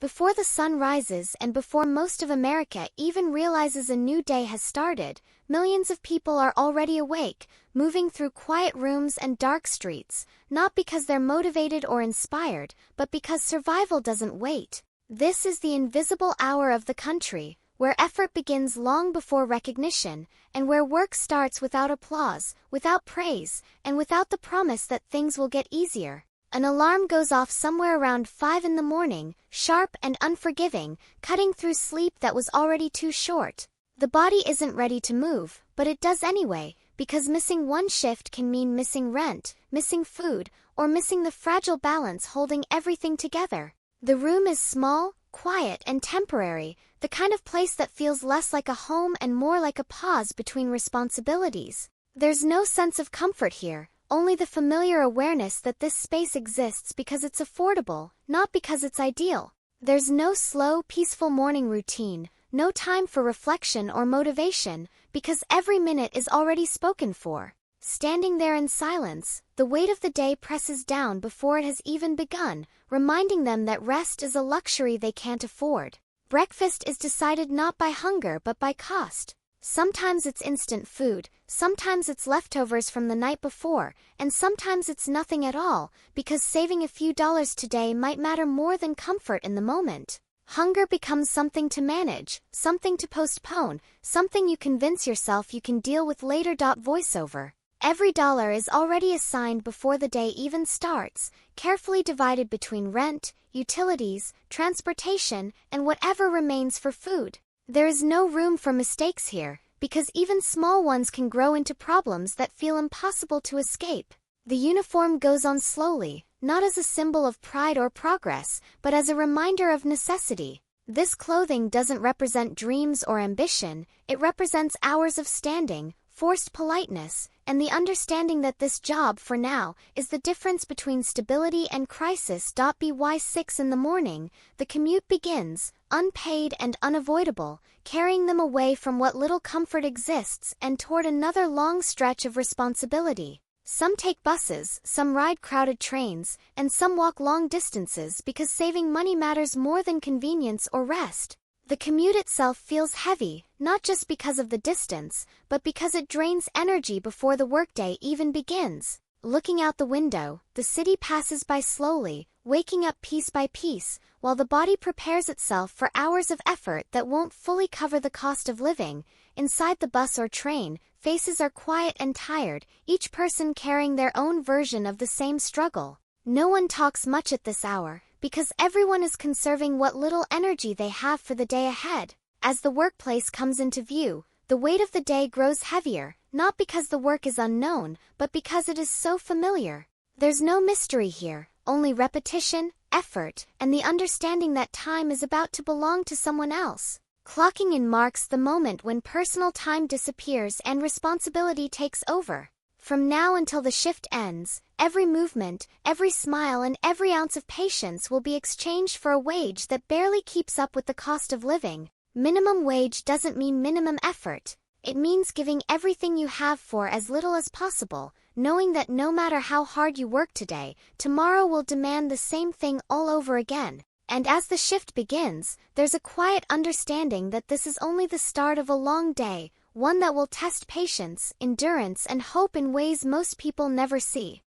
Before the sun rises and before most of America even realizes a new day has started, millions of people are already awake, moving through quiet rooms and dark streets, not because they're motivated or inspired, but because survival doesn't wait. This is the invisible hour of the country, where effort begins long before recognition, and where work starts without applause, without praise, and without the promise that things will get easier. An alarm goes off somewhere around 5 in the morning, sharp and unforgiving, cutting through sleep that was already too short. The body isn't ready to move, but it does anyway, because missing one shift can mean missing rent, missing food, or missing the fragile balance holding everything together. The room is small, quiet, and temporary, the kind of place that feels less like a home and more like a pause between responsibilities. There's no sense of comfort here, only the familiar awareness that this space exists because it's affordable, not because it's ideal. There's no slow, peaceful morning routine, no time for reflection or motivation, because every minute is already spoken for. Standing there in silence, the weight of the day presses down before it has even begun, reminding them that rest is a luxury they can't afford. Breakfast is decided not by hunger but by cost. Sometimes it's instant food, sometimes it's leftovers from the night before, and sometimes it's nothing at all, because saving a few dollars today might matter more than comfort in the moment. Hunger becomes something to manage, something to postpone, something you convince yourself you can deal with later. Voiceover. Every dollar is already assigned before the day even starts, carefully divided between rent, utilities, transportation, and whatever remains for food. There is no room for mistakes here, because even small ones can grow into problems that feel impossible to escape. The uniform goes on slowly, not as a symbol of pride or progress, but as a reminder of necessity. This clothing doesn't represent dreams or ambition, it represents hours of standing, forced politeness, and the understanding that this job, for now, is the difference between stability and crisis. By 6 in the morning, the commute begins, unpaid and unavoidable, carrying them away from what little comfort exists and toward another long stretch of responsibility. Some take buses, some ride crowded trains, and some walk long distances because saving money matters more than convenience or rest. The commute itself feels heavy, not just because of the distance, but because it drains energy before the workday even begins. Looking out the window, the city passes by slowly, waking up piece by piece, while the body prepares itself for hours of effort that won't fully cover the cost of living. Inside the bus or train, faces are quiet and tired, each person carrying their own version of the same struggle. No one talks much at this hour, because everyone is conserving what little energy they have for the day ahead. As the workplace comes into view, the weight of the day grows heavier, not because the work is unknown, but because it is so familiar. There's no mystery here, only repetition, effort, and the understanding that time is about to belong to someone else. Clocking in marks the moment when personal time disappears and responsibility takes over. From now until the shift ends, every movement, every smile, and every ounce of patience will be exchanged for a wage that barely keeps up with the cost of living. Minimum wage doesn't mean minimum effort. It means giving everything you have for as little as possible, knowing that no matter how hard you work today, tomorrow will demand the same thing all over again. And as the shift begins, there's a quiet understanding that this is only the start of a long day, one that will test patience, endurance, and hope in ways most people never see.